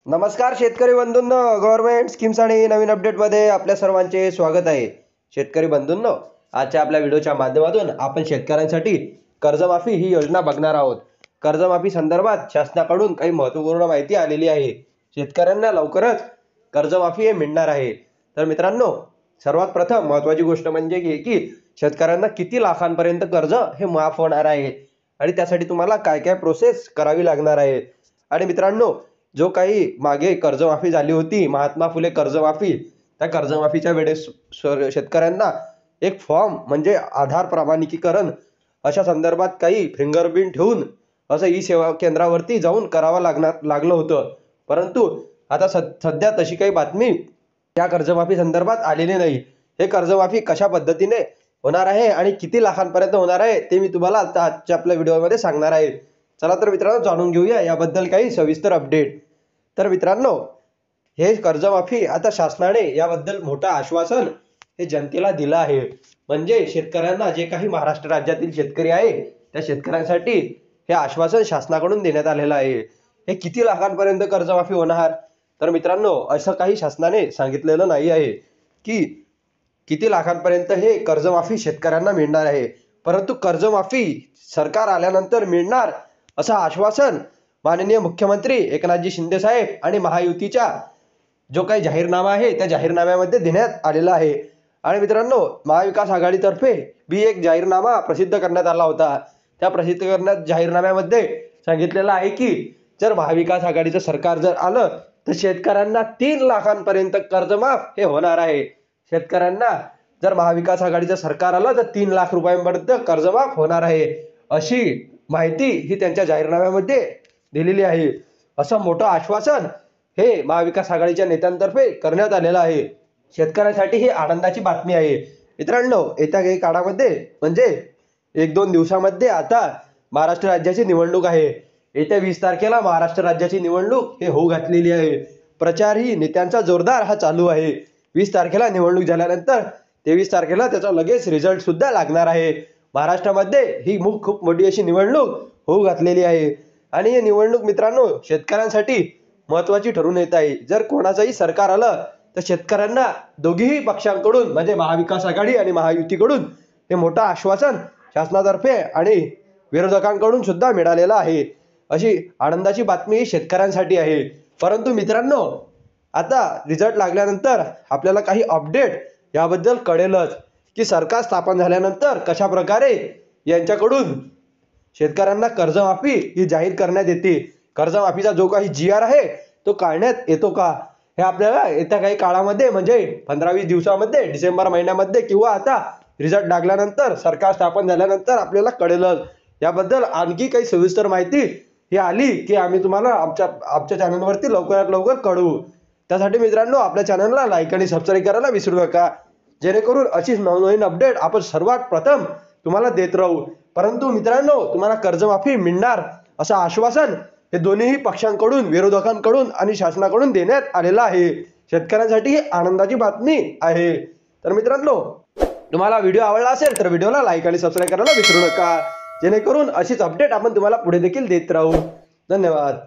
नमस्कार शेतकरी बंधूंनो, government schemes आणि नवीन अपडेटमध्ये आपल्या सर्वांचे स्वागत आहे। शेतकरी बंधूंनो, आजच्या आपल्या व्हिडिओच्या माध्यमातून आपण शेतकऱ्यांसाठी कर्जमाफी ही योजना बघणार आहोत। कर्जमाफी संदर्भात शासनाकडून काही महत्त्वपूर्ण माहिती आलेली आहे। शेतकऱ्यांना लवकरच कर्जमाफी हे मिळणार आहे। तर मित्रांनो, सर्वात प्रथम महत्त्वाची गोष्ट म्हणजे की शेतकऱ्यांना किती लाखांपर्यंत कर्ज हे माफ होणार आहे आणि त्यासाठी तुम्हाला काय काय प्रोसेस करावी लागणार आहे। आणि मित्रांनो, जो काही मागे कर्जमाफी झाली होती, महात्मा फुले कर्जमाफी, त्या कर्जमाफीच्या वेळेस शेतकऱ्यांना एक फॉर्म म्हणजे आधार प्रमाणिकीकरण अशा संदर्भात काही फिंगरप्रिंट ठेवून असं ई सेवा केंद्रावरती जाऊन करावं लागलं होतं। परंतु आता सध्या तशी काही बातमी या कर्जमाफी संदर्भात आलेली नाही। हे कर्जमाफी कशा पद्धतीने होणार आहे आणि किती लाखांपर्यंत होणार आहे ते मी तुम्हाला आजच्या आपल्या व्हिडिओमध्ये सांगणार आहे। चला तर मित्रांनो, जाणून घेऊया याबद्दल काही सविस्तर अपडेट। तर मित्रांनो, हे कर्जमाफी आता शासनाने याबद्दल मोठं आश्वासन हे जनतेला दिलं आहे। म्हणजे शेतकऱ्यांना, जे काही महाराष्ट्र राज्यातील शेतकरी आहे त्या शेतकऱ्यांसाठी हे आश्वासन शासनाकडून देण्यात आलेलं आहे। हे किती लाखांपर्यंत कर्जमाफी होणार? तर मित्रांनो, असं काही शासनाने सांगितलेलं नाही आहे की किती लाखांपर्यंत हे कर्जमाफी शेतकऱ्यांना मिळणार आहे। परंतु कर्जमाफी सरकार आल्यानंतर मिळणार असं आश्वासन माननीय मुख्यमंत्री एकनाथजी शिंदे साहेब आणि महायुतीच्या जो काही जाहीरनामा आहे त्या जाहीरनाम्यामध्ये देण्यात आलेला आहे। आणि मित्रांनो, महाविकास आघाडीतर्फे एक जाहीरनामा प्रसिद्ध करण्यात आला होता। त्या प्रसिद्ध करण्यात जाहीरनाम्यामध्ये सांगितलेलं आहे की जर महाविकास आघाडीचं सरकार जर आलं तर शेतकऱ्यांना 3 लाखांपर्यंत कर्जमाफ हे होणार आहे। शेतकऱ्यांना जर महाविकास आघाडीचं सरकार आलं तर 3 लाख रुपयांपर्यंत कर्जमाफ होणार आहे, अशी माहिती ही त्यांच्या जाहीरनाम्यामध्ये दिलेली आहे। असं मोठं आश्वासन हे महाविकास आघाडीच्या नेत्यांतर्फे करण्यात आलेलं आहे। शेतकऱ्यांसाठी ही आनंदाची बातमी आहे। मित्रांनो, येत्या काही काळामध्ये म्हणजे 1-2 दिवसामध्ये आता महाराष्ट्र राज्याची निवडणूक आहे। येत्या 20 तारखेला महाराष्ट्र राज्याची निवडणूक हे होऊ घातलेली आहे। प्रचारही नेत्यांचा जोरदार हा चालू आहे। 20 तारखेला निवडणूक झाल्यानंतर 23 तारखेला त्याचा लगेच रिझल्ट सुद्धा लागणार आहे। महाराष्ट्रामध्ये ही खूप मोठी अशी निवडणूक होऊ घातलेली आहे आणि ही निवडणूक मित्रांनो शेतकऱ्यांसाठी महत्त्वाची ठरून येत आहे। जर कोणाचंही सरकार आलं तर शेतकऱ्यांना दोघीही पक्षांकडून म्हणजे महाविकास आघाडी आणि महायुतीकडून हे मोठं आश्वासन शासनातर्फे आणि विरोधकांकडून सुद्धा मिळालेलं आहे। अशी आनंदाची बातमी शेतकऱ्यांसाठी आहे। परंतु मित्रांनो, आता रिझल्ट लागल्यानंतर आपल्याला काही अपडेट याबद्दल कळेलच की सरकार स्थापन झाल्यानंतर कशा प्रकारे यांच्याकडून शेतकऱ्यांना कर्जमाफी ही जाहीर करण्यात येते। कर्जमाफीचा जो काही GR आहे तो काढण्यात येतो का, हे आपल्याला येत्या काही काळामध्ये म्हणजे 15-20 दिवसामध्ये, डिसेंबर महिन्यामध्ये किंवा आता रिझल्ट लागल्यानंतर, सरकार स्थापन झाल्यानंतर आपल्याला कळेलच। याबद्दल आणखी काही सविस्तर माहिती ही आली की आम्ही तुम्हाला आमच्या चॅनलवरती लवकरात लवकर कळवू। त्यासाठी मित्रांनो, आपल्या चॅनलला लाईक आणि सबस्क्राईब करायला विसरू नका, जेणेकरून अशीच नवनवीन अपडेट आपण सर्वात प्रथम तुम्हाला देत राहू। परंतु मित्रांनो, तुम्हाला कर्जमाफी मिळणार असं आश्वासन हे दोन्हीही पक्षांकडून, विरोधकांकडून आणि शासनाकडून देण्यात आलेलं आहे। शेतकऱ्यांसाठी ही आनंदाची बातमी आहे। तर मित्रांनो, तुम्हाला व्हिडिओ आवडला असेल तर व्हिडिओला लाईक आणि सबस्क्राईब करायला विसरू नका, जेणेकरून अशीच अपडेट आपण तुम्हाला पुढे देखील देत राहू। धन्यवाद।